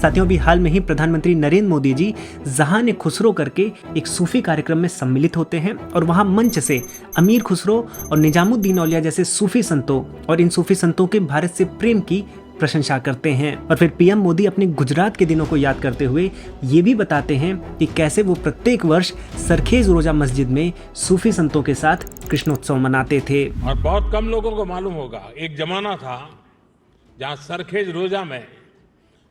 साथियों, अभी हाल में ही प्रधानमंत्री नरेंद्र मोदी जी जहान खुसरो करके एक सूफी कार्यक्रम में सम्मिलित होते हैं और वहां मंच से अमीर खुसरो और निजामुद्दीन औलिया जैसे सूफी संतों और इन सूफी संतों के भारत से प्रेम की प्रशंसा करते हैं। और फिर पीएम मोदी अपने गुजरात के दिनों को याद करते हुए ये भी बताते हैं कि कैसे वो प्रत्येक वर्ष सरखेज रोजा मस्जिद में सूफी संतों के साथ कृष्णोत्सव मनाते थे। और बहुत कम लोगों को मालूम होगा, एक जमाना था जहां सरखेज रोजा में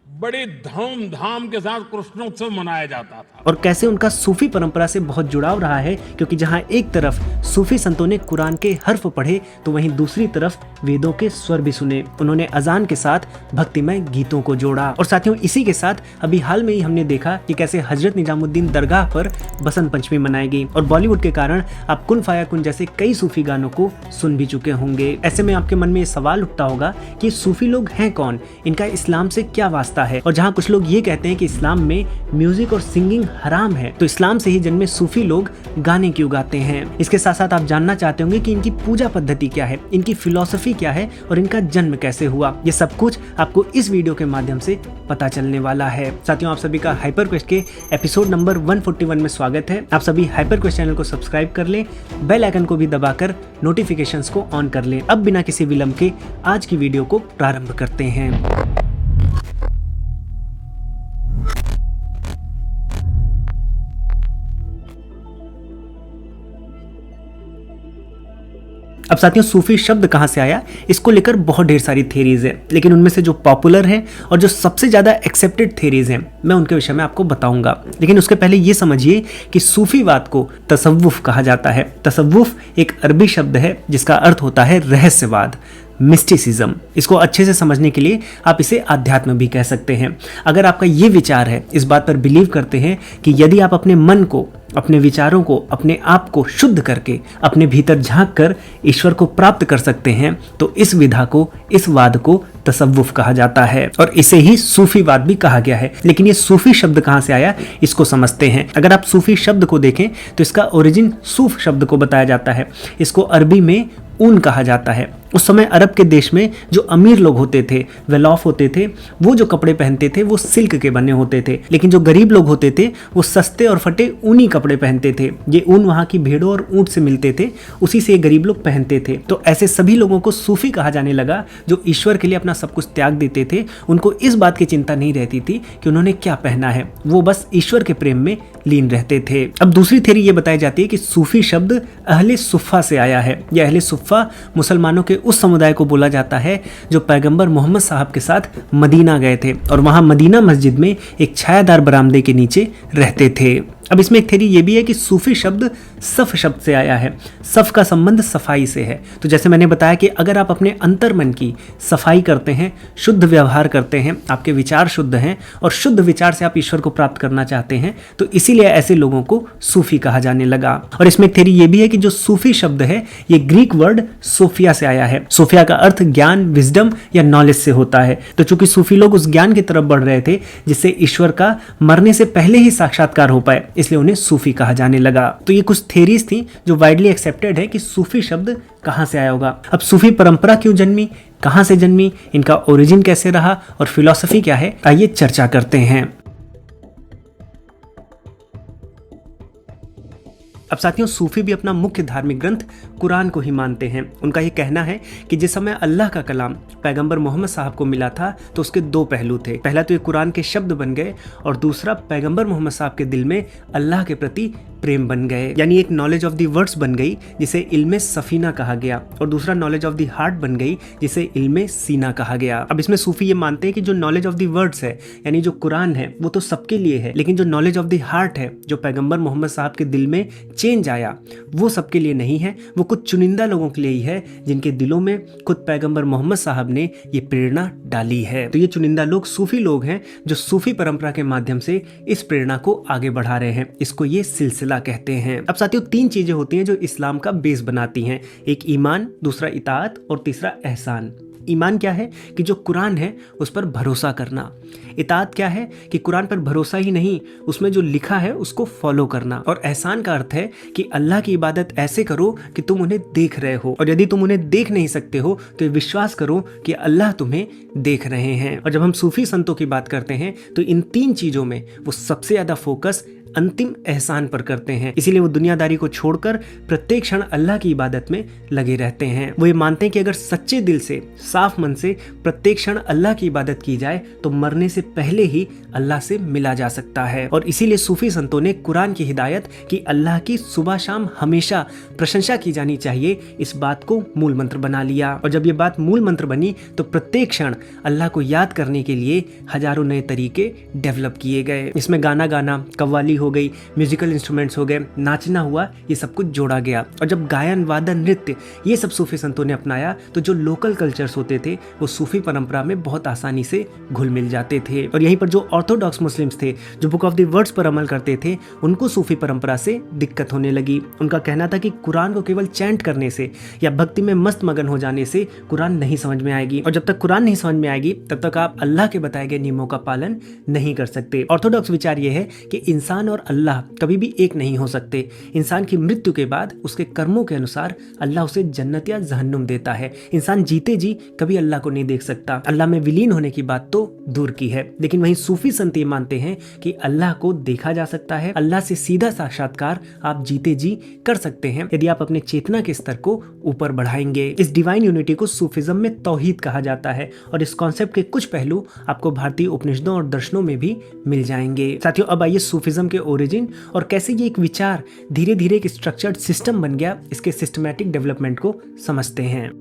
बड़ी धूमधाम के साथ कृष्णोत्सव मनाया जाता था। और कैसे उनका सूफी परंपरा से बहुत जुड़ाव रहा है, क्योंकि जहां एक तरफ सूफी संतों ने कुरान के हर्फ पढ़े तो वहीं दूसरी तरफ वेदों के स्वर भी सुने। उन्होंने अजान के साथ भक्तिमय गीतों को जोड़ा। और साथियों, इसी के साथ अभी हाल में ही हमने देखा कि कैसे हजरत निजामुद्दीन दरगाह पर बसंत पंचमी मनाई गई और बॉलीवुड के कारण आप कुन फाया कुन जैसे कई सूफी गानों को सुन भी चुके होंगे। ऐसे में आपके मन में ये सवाल उठता होगा कि सूफी लोग हैं कौन, इनका इस्लाम से क्या वास्ता है। और जहां कुछ लोग ये कहते हैं कि इस्लाम में म्यूजिक और सिंगिंग हराम है, तो इस्लाम से ही जन्मे सूफी लोग गाने क्यों गाते हैं। इसके साथ साथ आप जानना चाहते होंगे कि इनकी पूजा पद्धति क्या है, इनकी फिलॉसफी क्या है और इनका जन्म कैसे हुआ। ये सब कुछ आपको इस वीडियो के माध्यम से पता चलने वाला है। साथियों, आप सभी का हाइपर क्वेस्ट के एपिसोड नंबर 141 में स्वागत है। आप सभी हाइपर क्वेस्ट चैनल को सब्सक्राइब कर लें, बेल आइकन को भी दबाकर नोटिफिकेशंस को ऑन कर लें। अब बिना किसी विलंब के आज की वीडियो को प्रारंभ करते हैं। अब साथियों, सूफी शब्द कहाँ से आया, इसको लेकर बहुत ढेर सारी थेरीज है, लेकिन उनमें से जो पॉपुलर है और जो सबसे ज़्यादा एक्सेप्टेड थेरीज हैं, मैं उनके विषय में आपको बताऊंगा। लेकिन उसके पहले ये समझिए कि सूफीवाद को तसव्वुफ कहा जाता है। तसव्वुफ एक अरबी शब्द है जिसका अर्थ होता है रहस्यवाद, मिस्टिसिज्म। इसको अच्छे से समझने के लिए आप इसे आध्यात्म भी कह सकते हैं। अगर आपका ये विचार है, इस बात पर बिलीव करते हैं कि यदि आप अपने मन को, अपने विचारों को, अपने आप को शुद्ध करके अपने भीतर झांक कर ईश्वर को प्राप्त कर सकते हैं, तो इस विधा को, इस वाद को तसव्वुफ कहा जाता है और इसे ही सूफीवाद भी कहा गया है। लेकिन ये सूफी शब्द कहाँ से आया, इसको समझते हैं। अगर आप सूफी शब्द को देखें तो इसका ओरिजिन सूफ शब्द को बताया जाता है। इसको अरबी में ऊन कहा जाता है। उस समय अरब के देश में जो अमीर लोग होते थे, वेल ऑफ होते थे, वो जो कपड़े पहनते थे वो सिल्क के बने होते थे। लेकिन जो गरीब लोग होते थे वो सस्ते और फटे ऊनी कपड़े पहनते थे। ये ऊन वहाँ की भेड़ों और ऊँट से मिलते थे, उसी से गरीब लोग पहनते थे। तो ऐसे सभी लोगों को सूफी कहा जाने लगा, जो ईश्वर के लिए अपना सब कुछ त्याग देते थे। उनको इस बात की चिंता नहीं रहती थी कि उन्होंने क्या पहना है, वो बस ईश्वर के प्रेम में लीन रहते थे। अब दूसरी थ्योरी ये बताई जाती है कि सूफी शब्द अहले सुफ़ा से आया है। यह अहले सुफ़ा मुसलमानों के उस समुदाय को बोला जाता है जो पैगंबर मोहम्मद साहब के साथ मदीना गए थे और वहां मदीना मस्जिद में एक छायादार बरामदे के नीचे रहते थे। अब इसमें एक थ्योरी ये भी है कि सूफी शब्द सफ़ शब्द से आया है। सफ़ का संबंध सफाई से है। तो जैसे मैंने बताया कि अगर आप अपने अंतर मन की सफाई करते हैं, शुद्ध व्यवहार करते हैं, आपके विचार शुद्ध हैं और शुद्ध विचार से आप ईश्वर को प्राप्त करना चाहते हैं, तो इसीलिए ऐसे लोगों को सूफी कहा जाने लगा। और इसमें एक थ्योरी ये भी है कि जो सूफी शब्द है ये ग्रीक वर्ड सोफिया से आया है। सोफिया का अर्थ ज्ञान, विजडम या नॉलेज से होता है। तो चूंकि सूफी लोग उस ज्ञान की तरफ बढ़ रहे थे जिससे ईश्वर का मरने से पहले ही साक्षात्कार हो पाए, इसलिए उन्हें सूफी कहा जाने लगा। तो ये कुछ थेरीज थी जो वाइडली एक्सेप्टेड है कि सूफी शब्द कहां से आया होगा। अब सूफी परंपरा क्यों जन्मी, कहां से जन्मी, इनका ओरिजिन कैसे रहा और फिलॉसफी क्या है, आइए चर्चा करते हैं। अब साथियों, सूफी भी अपना मुख्य धार्मिक ग्रंथ कुरान को ही मानते हैं। उनका ये कहना है कि जिस समय अल्लाह का कलाम पैगंबर मोहम्मद साहब को मिला था तो उसके दो पहलू थे। पहला तो ये कुरान के शब्द बन गए और दूसरा पैगंबर मोहम्मद साहब के दिल में अल्लाह के प्रति प्रेम बन गए। यानी एक नॉलेज ऑफ द वर्ड्स बन गई जिसे इल्मे सफीना कहा गया और दूसरा नॉलेज ऑफ द हार्ट बन गई जिसे इल्मे सीना कहा गया। अब इसमें सूफी ये मानते हैं कि जो नॉलेज ऑफ द वर्ड्स है, यानी जो कुरान है, वो तो सबके लिए है, लेकिन जो नॉलेज ऑफ द हार्ट है, जो पैगंबर मोहम्मद साहब के दिल में चेंज आया, वो सबके लिए नहीं है। वो कुछ चुनिंदा लोगों के लिए ही है जिनके दिलों में खुद पैगंबर मोहम्मद साहब ने ये प्रेरणा डाली है। तो ये चुनिंदा लोग सूफी लोग हैं जो सूफी परंपरा के माध्यम से इस प्रेरणा को आगे बढ़ा रहे हैं। इसको ये सिलसिला कहते हैं। अब साथियों, तीन चीजें होती हैं जो इस्लाम का बेस बनाती हैं। एक ईमान, दूसरा इताअत और तीसरा एहसान। ईमान क्या है कि जो कुरान है उस पर भरोसा करना। इताअत क्या है कि कुरान पर भरोसा ही नहीं, उसमें जो लिखा है उसको फॉलो करना। और एहसान का अर्थ है कि अल्लाह की इबादत ऐसे करो कि तुम उन्हें देख रहे हो, और यदि तुम उन्हें देख नहीं सकते हो तो ये विश्वास करो कि अल्लाह तुम्हें देख रहे हैं। और जब हम सूफी संतों की बात करते हैं तो इन 3 चीजों में वो सबसे ज्यादा फोकस अंतिम एहसान पर करते हैं। इसीलिए वो दुनियादारी को छोड़कर प्रत्येक क्षण अल्लाह की इबादत में लगे रहते हैं। वो ये मानते हैं कि अगर सच्चे दिल से, साफ मन से प्रत्येक क्षण अल्लाह की इबादत की जाए तो मरने से पहले ही अल्लाह से मिला जा सकता है। और इसीलिए सूफी संतों ने कुरान की हिदायत कि अल्लाह की सुबह शाम हमेशा प्रशंसा की जानी चाहिए, इस बात को मूल मंत्र बना लिया। और जब ये बात मूल मंत्र बनी तो प्रत्येक क्षण अल्लाह को याद करने के लिए हजारों नए तरीके डेवलप किए गए। इसमें गाना गाना, कव्वाली हो गई, म्यूजिकल इंस्ट्रूमेंट्स हो गए, नाचना हुआ, ये सब कुछ जोड़ा गया। और जब गायन, वादन, नृत्य ये सब सूफी संतों ने अपनाया तो जो लोकल कल्चर्स होते थे वो सूफी परंपरा में बहुत आसानी से घुल मिल जाते थे। और यहीं पर जो ऑर्थोडॉक्स मुस्लिम्स थे, जो बुक ऑफ द वर्ड्स पर अमल करते थे, उनको सूफी परंपरा से दिक्कत होने लगी। उनका कहना था कि कुरान को केवल चैंट करने से या भक्ति में मस्त मगन हो जाने से कुरान नहीं समझ में आएगी, और जब तक कुरान नहीं समझ में आएगी तब तक आप अल्लाह के बताए गए नियमों का पालन नहीं कर सकते। ऑर्थोडॉक्स विचार यह है कि इंसान और अल्लाह कभी भी एक नहीं हो सकते। इंसान की मृत्यु के बाद उसके कर्मों के अनुसार अल्लाह उसे जन्नत या जहन्नुम देता है। इंसान जीते जी कभी अल्लाह को नहीं देख सकता। अल्लाह में विलीन होने की बात तो दूर की है। लेकिन वहीं सूफी संत ये मानते हैं कि अल्लाह को देखा जा सकता है। अल्लाह से सीधा साक्षात्कार आप जीते जी कर सकते हैं यदि आप अपने चेतना के स्तर को ऊपर बढ़ाएंगे। इस डिवाइन यूनिटी को सूफिज्म में तौहीद कहा जाता है, और इस कॉन्सेप्ट के कुछ पहलू आपको भारतीय उपनिषदों और दर्शनों में भी मिल जाएंगे। साथियों, अब आइए सूफिज्म के ओरिजिन और कैसे ये एक विचार धीरे धीरे एक स्ट्रक्चर्ड सिस्टम बन गया, इसके सिस्टमैटिक डेवलपमेंट को समझते हैं।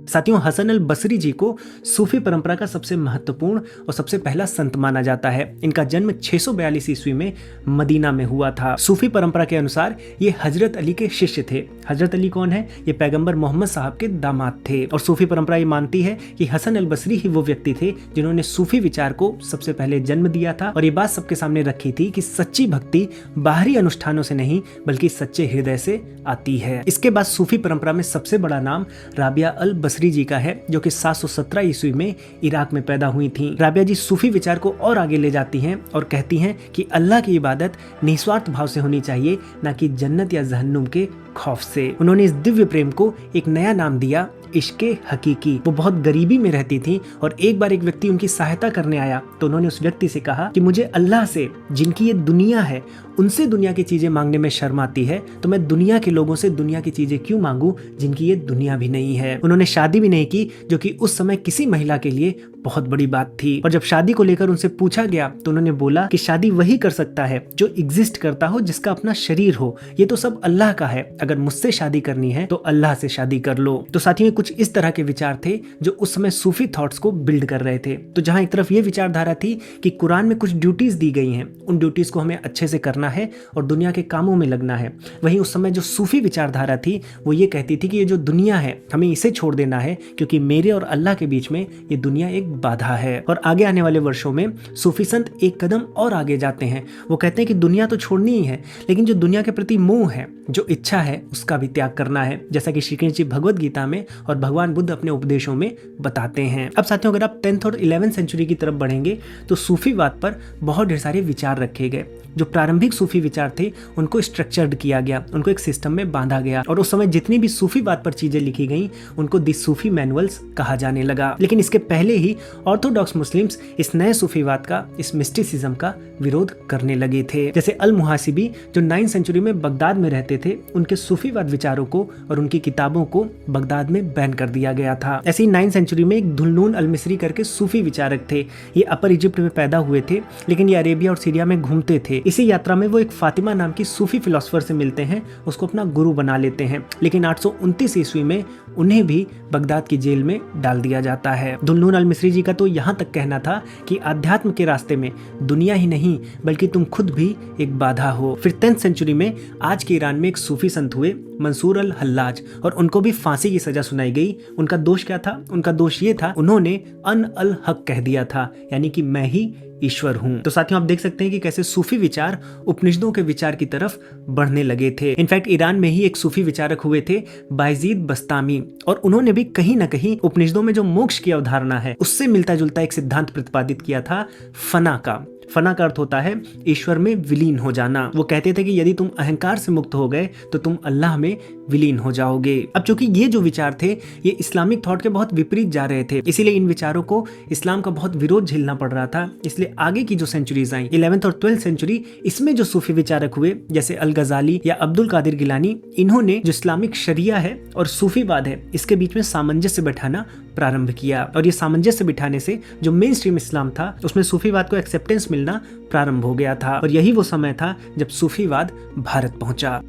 साथियों, हसन अल बसरी जी को सूफी परंपरा का सबसे महत्वपूर्ण और सबसे पहला संत माना जाता है। इनका जन्म 642 ईस्वी में मदीना में हुआ था। सूफी परंपरा के अनुसार ये हजरत अली के शिष्य थे। हजरत अली कौन है? ये पैगंबर मोहम्मद साहब के दामाद थे। और सूफी परंपरा ये मानती है कि हसन अल बसरी ही वो व्यक्ति थे जिन्होंने सूफी विचार को सबसे पहले जन्म दिया था। और ये बात सबके सामने रखी थी कि सच्ची भक्ति बाहरी अनुष्ठानों से नहीं बल्कि सच्चे हृदय से आती है। इसके बाद सूफी परंपरा में सबसे बड़ा नाम राबिया अल बसरी जी का है, जो कि 717 ईस्वी में इराक में पैदा हुई थी। राबिया जी सूफी विचार को और आगे ले जाती हैं और कहती हैं कि अल्लाह की इबादत निस्वार्थ भाव से होनी चाहिए, ना कि जन्नत या जहन्नुम के खौफ से। उन्होंने इस दिव्य प्रेम को एक नया नाम दिया, इश्के हकीकी। वो बहुत गरीबी में रहती थी और एक बार एक व्यक्ति उनकी सहायता करने आया तो उन्होंने उस व्यक्ति से कहा कि मुझे अल्लाह से, जिनकी ये दुनिया है, उनसे दुनिया की चीजें मांगने में शर्म आती है, तो मैं दुनिया के लोगों से दुनिया की चीजें क्यों मांगू जिनकी ये दुनिया भी नहीं है। उन्होंने शादी भी नहीं की, जो कि उस समय किसी महिला के लिए बहुत बड़ी बात थी। और जब शादी को लेकर उनसे पूछा गया तो उन्होंने बोला कि शादी वही कर सकता है जो एग्जिस्ट करता हो, जिसका अपना शरीर हो। ये तो सब अल्लाह का है, अगर मुझसे शादी करनी है तो अल्लाह से शादी कर लो। तो साथियों, कुछ इस तरह के विचार थे जो उस समय सूफी थॉट्स को बिल्ड कर रहे थे। तो जहां एक तरफ ये विचारधारा थी कि कुरान में कुछ ड्यूटीज दी गई हैं, उन ड्यूटीज को हमें अच्छे से करना है और दुनिया के कामों में लगना है, वहीं उस समय जो सूफी विचारधारा थी वो ये कहती थी कि ये जो दुनिया है हमें इसे छोड़ देना है, क्योंकि मेरे और अल्लाह के बीच में ये दुनिया एक बाधा है। और आगे आने वाले वर्षों में सूफी संत एक कदम और आगे जाते हैं। वो कहते हैं कि दुनिया तो छोड़नी ही है, लेकिन जो दुनिया के प्रति मोह है, जो इच्छा है, उसका भी त्याग करना है, जैसा कि श्री कृष्ण जी भगवद गीता में और भगवान बुद्ध अपने उपदेशों में बताते हैं। अब साथियों, अगर आप 10th और 11th सेंचुरी की तरफ बढ़ेंगे तो सूफीवाद पर बहुत ढेर सारे विचार रखे गए। जो प्रारंभिक सूफी विचार थे उनको स्ट्रक्चर्ड किया गया, उनको एक सिस्टम में बांधा गया, और उस समय जितनी भी सूफीवाद पर चीजें लिखी गई उनको दी सूफी मैनुअल्स कहा जाने लगा। लेकिन इसके पहले ही ऑर्थोडॉक्स मुस्लिम्स इस नए सूफीवाद का, इस मिस्टिसिज्म का विरोध करने लगे थे। जैसे अल मुहासिबी जो 9th सेंचुरी में बगदाद में रहते थे, उनके सूफीवाद विचारों को और उनकी किताबों को बगदाद में बैन कर दिया गया था। ऐसे ही 9th सेंचुरी में एक धुलनून अल मिस्री करके सूफी विचारक थे। ये अपर इजिप्ट में पैदा हुए थे, लेकिन ये अरेबिया और सीरिया में घूमते थे। इसी यात्रा में वो एक फातिमा नाम की सूफी फिलोसोफर से मिलते हैं, उसको अपना गुरु बना लेते हैं। लेकिन 829 ईस्वी में उन्हें भी बगदाद की जेल में डाल दिया जाता है। दुलनून अल मिस्री जी का तो यहाँ तक कहना था कि अध्यात्म के रास्ते में दुनिया ही नहीं बल्कि तुम खुद भी एक बाधा हो। फिर 10th सेंचुरी में आज के ईरान में एक सूफी संत हुए मंसूर अल हल्लाज, और उनको भी फांसी की सजा सुनाई गई। उनका दोष क्या था? उनका दोष ये था, उन्होंने अन अल हक कह दिया था, यानी कि मैं ही ईश्वर हूं। तो साथियों आप देख सकते हैं कि कैसे सूफी विचार उपनिषदों के विचार की तरफ बढ़ने लगे थे। इनफैक्ट ईरान में ही एक सूफी विचारक हुए थे बायजीद बस्तामी, और उन्होंने भी कहीं ना कहीं उपनिषदों में जो मोक्ष की अवधारणा है उससे मिलता जुलता एक सिद्धांत प्रतिपादित किया था, फना का। फना का अर्थ होता है ईश्वर में विलीन हो जाना। वो कहते थे कि यदि तुम अहंकार से मुक्त हो गए तो तुम अल्लाह में विलीन हो जाओगे। अब चूंकि ये जो विचार थे ये इस्लामिक थॉट के बहुत विपरीत जा रहे थे, इसीलिए इन विचारों को इस्लाम का बहुत विरोध झेलना पड़ रहा था। इसलिए आगे की जो सेंचुरीज आई, 11th और 12th सेंचुरी, इसमें जो सूफी विचारक हुए जैसे अल गजाली या अब्दुल कादिर गिलानी, इन्होंने जो इस्लामिक शरिया है और सूफीवाद है इसके बीच में सामंजस्य बैठाना प्रारंभ किया। और ये सामंजस्य बिठाने से जो मेन स्ट्रीम इस्लाम था उसमें सूफीवाद को एक्सेप्टेंस मिलना प्रारंभ हो गया था। और यही वो समय था जब सूफीवाद भारत पहुंचा।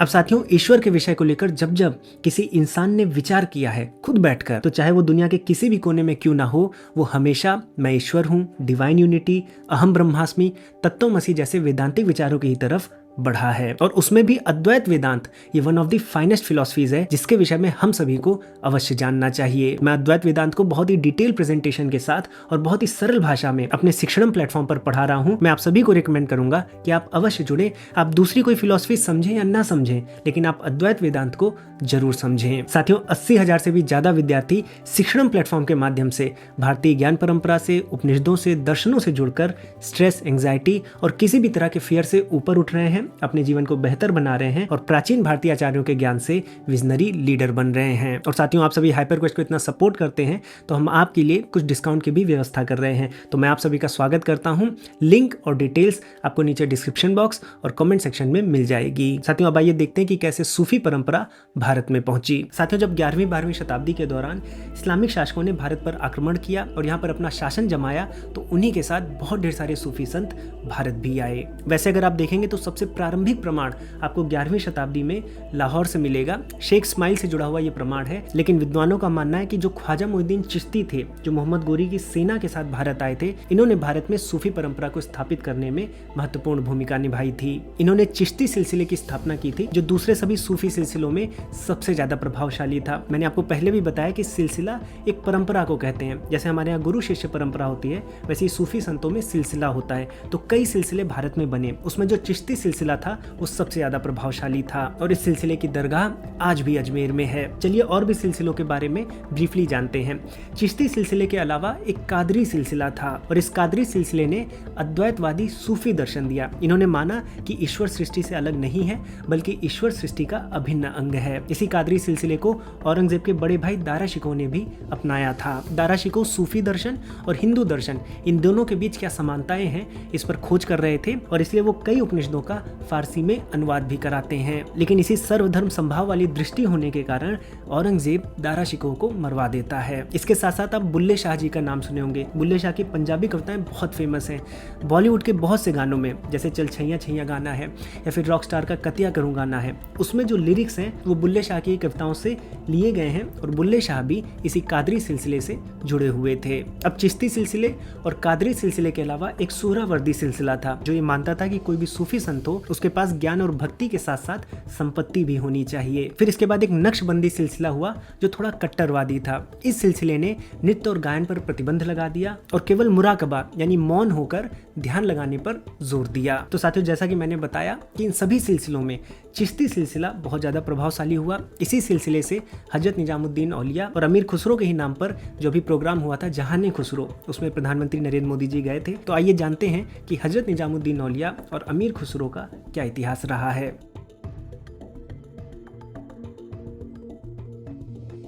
अब साथियों, ईश्वर के विषय को लेकर जब जब किसी इंसान ने विचार किया है खुद बैठकर, तो चाहे वो दुनिया के किसी भी कोने में क्यों ना हो, वो हमेशा मैं ईश्वर हूं, डिवाइन यूनिटी, अहम ब्रह्मास्मि, तत्वमसि जैसे वेदांतिक विचारों की तरफ बढ़ा है। और उसमें भी अद्वैत वेदांत ये one of the finest philosophies है जिसके विषय में हम सभी को अवश्य जानना चाहिए। मैं अद्वैत वेदांत को बहुत ही डिटेल प्रेजेंटेशन के साथ और बहुत ही सरल भाषा में अपने शिक्षण प्लेटफॉर्म पर पढ़ा रहा हूं। मैं आप सभी को रिकमेंड करूंगा कि आप अवश्य जुड़े। आप दूसरी कोई फिलॉसफी समझें या ना समझें, लेकिन आप अद्वैत वेदांत को जरूर समझें। साथियों, 80,000 से भी ज्यादा विद्यार्थी शिक्षण प्लेटफॉर्म के माध्यम से भारतीय ज्ञान परंपरा से, उपनिषदों से, दर्शनों से जुड़कर स्ट्रेस, एंग्जाइटी और किसी भी तरह के फियर से ऊपर उठ रहे हैं, अपने जीवन को बेहतर बना रहे हैं और प्राचीन भारतीय आचार्यों के ज्ञान से विजनरी लीडर बन रहे हैं। और साथियों, आप सभी हाइपर क्वेस्ट को इतना सपोर्ट करते हैं तो हम आपके लिए कुछ डिस्काउंट की भी व्यवस्था कर रहे हैं। तो मैं आप सभी का स्वागत करता हूं। लिंक और डिटेल्स आपको नीचे डिस्क्रिप्शन बॉक्स और कमेंट सेक्शन में मिल जाएगी। साथियों, अब आइए देखते हैं कि कैसे सूफी परंपरा भारत में पहुंची। साथियों, जब 11वीं-12वीं शताब्दी के दौरान इस्लामिक शासकों ने भारत पर आक्रमण किया और यहाँ पर अपना शासन जमाया, तो उन्हीं के साथ बहुत ढेर सारे सूफी संत भारत भी आए। वैसे अगर आप देखेंगे तो सबसे प्रारंभिक प्रमाण आपको 11वीं शताब्दी में लाहौर से मिलेगा। शेख इस्माइल से जुड़ा हुआ ये प्रमाण है, लेकिन विद्वानों का मानना है कि जो ख्वाजा मोइनुद्दीन चिश्ती थे, जो मोहम्मद गोरी की सेना के साथ भारत आए थे, इन्होंने भारत में सूफी परंपरा को स्थापित करने में महत्वपूर्ण भूमिका निभाई थी। इन्होंने चिश्ती सिलसिले की स्थापना की थी, जो दूसरे सभी सूफी सिलसिलों में सबसे ज्यादा प्रभावशाली था। मैंने आपको पहले भी बताया कि सिलसिला एक परंपरा को कहते हैं। जैसे हमारे यहाँ गुरु शिष्य परंपरा होती है, वैसे ही सूफी संतों में सिलसिला होता है। तो कई सिलसिले भारत में बने, उसमें जो चिश्ती सिलसिला था वो सबसे ज्यादा प्रभावशाली था और इस सिलसिले की दरगाह आज भी अजमेर में है। चलिए और भी सिलसिलों के बारे में ब्रीफली जानते हैं। चिश्ती सिलसिले के अलावा एक कादरी सिलसिला था और इस कादरी सिलसिले ने अद्वैतवादी सूफी दर्शन दिया। इन्होंने माना कि ईश्वर सृष्टि से अलग नहीं है, बल्कि ईश्वर सृष्टि का अभिन्न अंग है। इसी कादरी सिलसिले को औरंगजेब के बड़े भाई दारा शिकोह ने भी अपनाया था। दारा शिकोह सूफी दर्शन और हिंदू दर्शन, इन दोनों के बीच क्या समानताएं हैं, इस पर खोज कर रहे थे और इसलिए वो कई उपनिषदों का फारसी में अनुवाद भी कराते हैं। लेकिन इसी सर्वधर्म संभाव वाली दृष्टि होने के कारण औरंगजेब दारा शिकोह को मरवा देता है। इसके साथ साथ आप बुल्ले शाह जी का नाम सुने होंगे। बुल्ले शाह की पंजाबी कविताएं बहुत फेमस हैं। बॉलीवुड के बहुत से गानों में, जैसे चल छैया छैया गाना है या फिर रॉक स्टार का कतिया करूं गाना है, उसमें जो लिरिक्स हैं वो बुल्ले शाह की कविताओं से लिए गए हैं और बुल्ले शाह भी इसी कादरी सिलसिले से जुड़े हुए थे। अब चिश्ती सिलसिले और कादरी सिलसिले के अलावा एक सुहरावर्दी सिलसिला था, जो ये मानता था कि कोई भी सूफी संत हो उसके पास ज्ञान और भक्ति के साथ साथ संपत्ति भी होनी चाहिए। फिर इसके बाद एक नक्शबंदी सिलसिला हुआ जो थोड़ा कट्टरवादी था। इस सिलसिले ने नृत्य और गायन पर प्रतिबंध लगा दिया और केवल मुराकबा यानी मौन होकर ध्यान लगाने पर जोर दिया। तो साथियों, जैसा कि मैंने बताया कि इन सभी सिलसिलों में चिश्ती सिलसिला बहुत ज्यादा प्रभावशाली हुआ। इसी सिलसिले से हजरत निजामुद्दीन औलिया और अमीर खुसरो के ही नाम पर जो भी प्रोग्राम हुआ था जहाने खुसरो, उसमें प्रधानमंत्री नरेंद्र मोदी जी गए थे। तो आइए जानते हैं कि हजरत निजामुद्दीन औलिया और अमीर खुसरो का क्या इतिहास रहा है।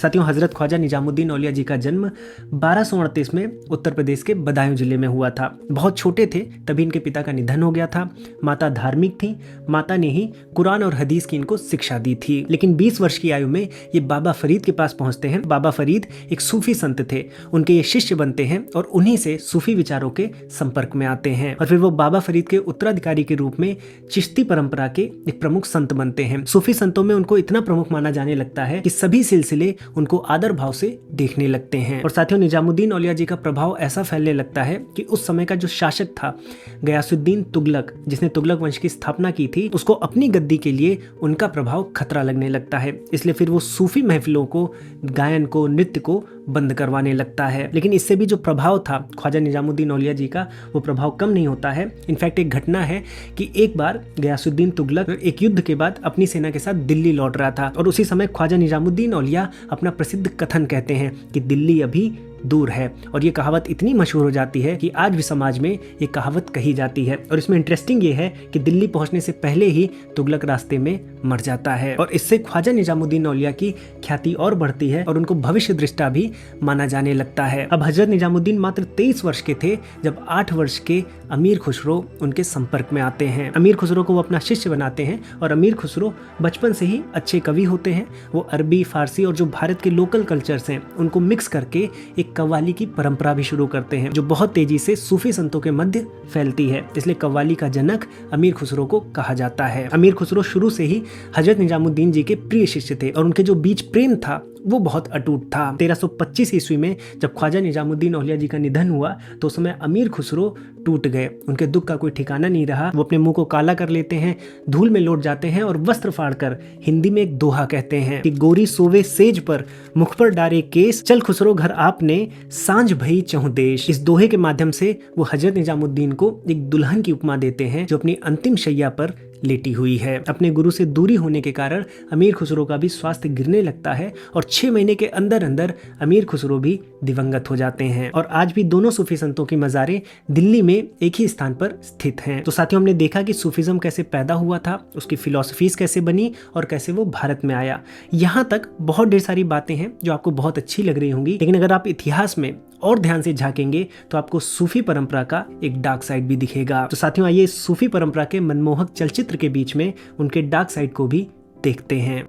साथियों, हजरत ख्वाजा निजामुद्दीन औलिया जी का जन्म 1238 में उत्तर प्रदेश के बदायूं जिले में हुआ था। बहुत छोटे थे तभी इनके पिता का निधन हो गया था। माता धार्मिक थी, माता ने ही कुरान और हदीस की इनको शिक्षा दी थी। लेकिन 20 वर्ष की आयु में ये बाबा फरीद के पास पहुंचते हैं। बाबा फरीद एक सूफी संत थे, उनके ये शिष्य बनते हैं और उन्हीं से सूफी विचारों के संपर्क में आते हैं और फिर वो बाबा फरीद के उत्तराधिकारी के रूप में चिश्ती परंपरा के एक प्रमुख संत बनते हैं। सूफी संतों में उनको इतना प्रमुख माना जाने लगता है कि सभी सिलसिले उनको आदर भाव से देखने लगते हैं। और साथियों, निजामुद्दीन औलिया जी का प्रभाव ऐसा फैलने लगता है कि उस समय का जो शासक था गयासुद्दीन तुगलक, जिसने तुगलक वंश की स्थापना की थी, उसको अपनी गद्दी के लिए उनका प्रभाव खतरा लगने लगता है। इसलिए फिर वो सूफी महफिलों को, गायन को, नृत्य को बंद करवाने लगता है। लेकिन इससे भी जो प्रभाव था ख्वाजा निजामुद्दीन औलिया जी का, वो प्रभाव कम नहीं होता है। इनफैक्ट एक घटना है कि एक बार गयासुद्दीन तुगलक एक युद्ध के बाद अपनी सेना के साथ दिल्ली लौट रहा था और उसी समय ख्वाजा निजामुद्दीन औलिया अपना प्रसिद्ध कथन कहते हैं कि दिल्ली अभी दूर है। और ये कहावत इतनी मशहूर हो जाती है कि आज भी समाज में ये कहावत कही जाती है। और इसमें इंटरेस्टिंग ये है कि दिल्ली पहुंचने से पहले ही तुगलक रास्ते में मर जाता है और इससे ख्वाजा निजामुद्दीन औलिया की ख्याति और बढ़ती है और उनको भविष्य दृष्टा भी माना जाने लगता है। अब हजरत निजामुद्दीन मात्र 23 वर्ष के थे जब 8 वर्ष के अमीर खुसरो उनके संपर्क में आते हैं। अमीर खुसरो को वो अपना शिष्य बनाते हैं और अमीर खुसरो बचपन से ही अच्छे कवि होते हैं। वो अरबी, फारसी और जो भारत के लोकल कल्चर्स हैं उनको मिक्स करके एक कव्वाली की परंपरा भी शुरू करते हैं जो बहुत तेजी से सूफी संतों के मध्य फैलती है। इसलिए कव्वाली का जनक अमीर खुसरो को कहा जाता है। अमीर खुसरो शुरू से ही हजरत निजामुद्दीन जी के प्रिय शिष्य थे और उनके जो बीच प्रेम था वो बहुत अटूट था। 1325 ईस्वी में जब ख्वाजा निजामुद्दीन औलिया जी का निधन हुआ तो उस समय अमीर खुसरो टूट गए। उनके दुख का कोई ठिकाना नहीं रहा। वो अपने मुंह को काला कर लेते हैं, धूल में लौट जाते हैं और वस्त्र फाड़कर हिंदी में एक दोहा कहते हैं कि गोरी सोवे सेज पर, मुख पर डारे केस, चल खुसरो घर आपने, सांझ भई चहुं देश। इस दोहे के माध्यम से वो हजरत निजामुद्दीन को एक दुल्हन की उपमा देते हैं जो अपनी अंतिम शैया पर लेटी हुई है। अपने गुरु से दूरी होने के कारण अमीर खुसरो का भी स्वास्थ्य गिरने लगता है और 6 महीने के अंदर अंदर अमीर खुसरो भी दिवंगत हो जाते हैं। और आज भी दोनों सूफी संतों की मज़ारें दिल्ली में एक ही स्थान पर स्थित हैं। तो साथियों, हमने देखा कि सूफीज्म कैसे पैदा हुआ था, उसकी फिलॉसफीज कैसे बनी और कैसे वो भारत में आया। यहाँ तक बहुत ढेर सारी बातें हैं जो आपको बहुत अच्छी लग रही होंगी, लेकिन अगर आप इतिहास में और ध्यान से झांकेंगे तो आपको सूफी परंपरा का एक डार्क साइड भी दिखेगा। तो साथियों, आइए सूफी परंपरा के मनमोहक चलचित्र के बीच में उनके डार्क साइड को भी देखते हैं।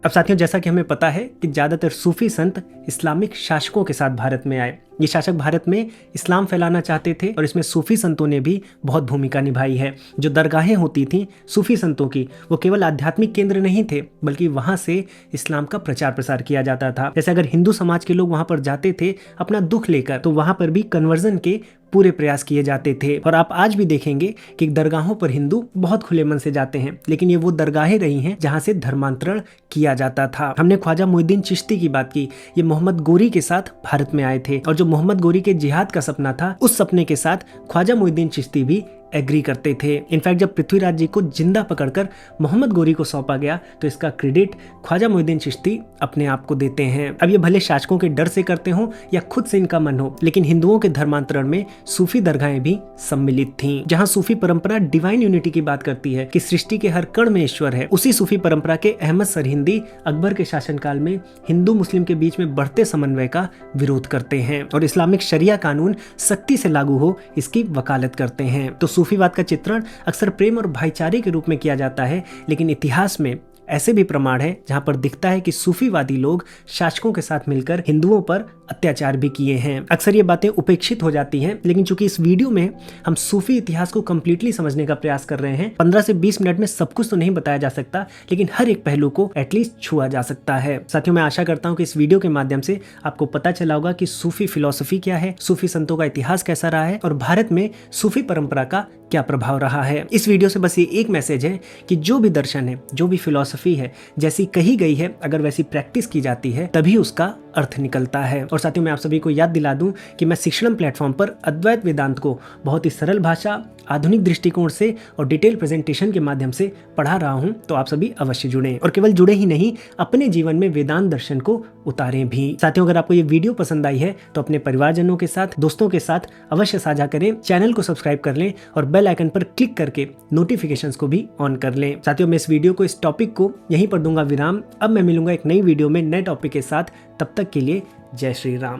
अब साथियों, जैसा कि हमें पता है कि ज्यादातर सूफी संत इस्लामिक शासकों के साथ भारत में आए। ये शासक भारत में इस्लाम फैलाना चाहते थे और इसमें सूफी संतों ने भी बहुत भूमिका निभाई है। जो दरगाहें होती थीं सूफी संतों की, वो केवल आध्यात्मिक केंद्र नहीं थे बल्कि वहां से इस्लाम का प्रचार प्रसार किया जाता था। जैसे अगर हिंदू समाज के लोग वहां पर जाते थे अपना दुख लेकर, तो वहां पर भी कन्वर्जन के पूरे प्रयास किए जाते थे। और आप आज भी देखेंगे कि दरगाहों पर हिंदू बहुत खुले मन से जाते हैं, लेकिन ये वो दरगाहें रही हैं जहां से धर्मांतरण किया जाता था। हमने ख्वाजा मोइनुद्दीन चिश्ती की बात की। ये मोहम्मद गोरी के साथ भारत में आए थे और जो मोहम्मद गोरी के जिहाद का सपना था, उस सपने के साथ ख्वाजा मोइनुद्दीन चिश्ती भी एग्री करते थे। इनफैक्ट जब पृथ्वीराज जी को जिंदा पकड़कर मोहम्मद गोरी को सौंपा गया तो इसका क्रेडिट ख्वाजा मोइनुद्दीन चिश्ती अपने आप को देते हैं। अब ये भले शासकों के डर से करते हो या खुद से इनका मन हो, लेकिन हिंदुओं के धर्मांतरण में सूफी दरगाहें भी सम्मिलित थीं। जहां सूफी परंपरा डिवाइन यूनिटी की बात करती है कि सृष्टि के हर कण में ईश्वर है, उसी सूफी परंपरा के अहमद सरहिंदी अकबर के शासनकाल में हिंदू मुस्लिम के बीच में बढ़ते समन्वय का विरोध करते हैं और इस्लामिक शरिया कानून सख्ती से लागू हो इसकी वकालत करते हैं। तो सूफीवाद का चित्रण अक्सर प्रेम और भाईचारे के रूप में किया जाता है, लेकिन इतिहास में ऐसे भी प्रमाण है जहां पर दिखता है कि सूफीवादी लोग शासकों के साथ मिलकर हिंदुओं पर अत्याचार भी किए हैं। अक्सर ये बातें उपेक्षित हो जाती हैं, लेकिन चूंकि इस वीडियो में हम सूफी इतिहास को कंप्लीटली समझने का प्रयास कर रहे हैं, 15 से 20 मिनट में सब कुछ तो नहीं बताया जा सकता, लेकिन हर एक पहलू को एटलीस्ट छुआ जा सकता है। साथियों, मैं आशा करता हूं कि इस वीडियो के माध्यम से आपको पता चला होगा कि सूफी फिलॉसफी क्या है, सूफी संतों का इतिहास कैसा रहा है और भारत में सूफी परंपरा का क्या प्रभाव रहा है। इस वीडियो से बस ये एक मैसेज है कि जो भी दर्शन है, जो भी फिलॉसफी है, जैसी कही गई है, अगर वैसी प्रैक्टिस की जाती है तभी उसका अर्थ निकलता है। और साथियों, मैं आप सभी को याद दिला दूं कि मैं शिक्षणम प्लेटफॉर्म पर अद्वैत वेदांत को बहुत ही सरल भाषा, आधुनिक दृष्टिकोण से और डिटेल प्रेजेंटेशन के माध्यम से पढ़ा रहा हूं, तो आप सभी अवश्य जुड़ें और केवल जुड़े ही नहीं, अपने जीवन में वेदांत दर्शन को उतारें भी। साथियों, अगर आपको ये वीडियो पसंद आई है तो अपने परिवारजनों के साथ, दोस्तों के साथ अवश्य साझा करें, चैनल को सब्सक्राइब कर लें और बेल आइकन पर क्लिक करके नोटिफिकेशंस को भी ऑन कर लें। साथियों, मैं इस वीडियो को, इस टॉपिक को यहीं पर दूंगा विराम। अब मैं मिलूंगा एक नई वीडियो में नए टॉपिक के साथ। तब तक के लिए जय श्री राम।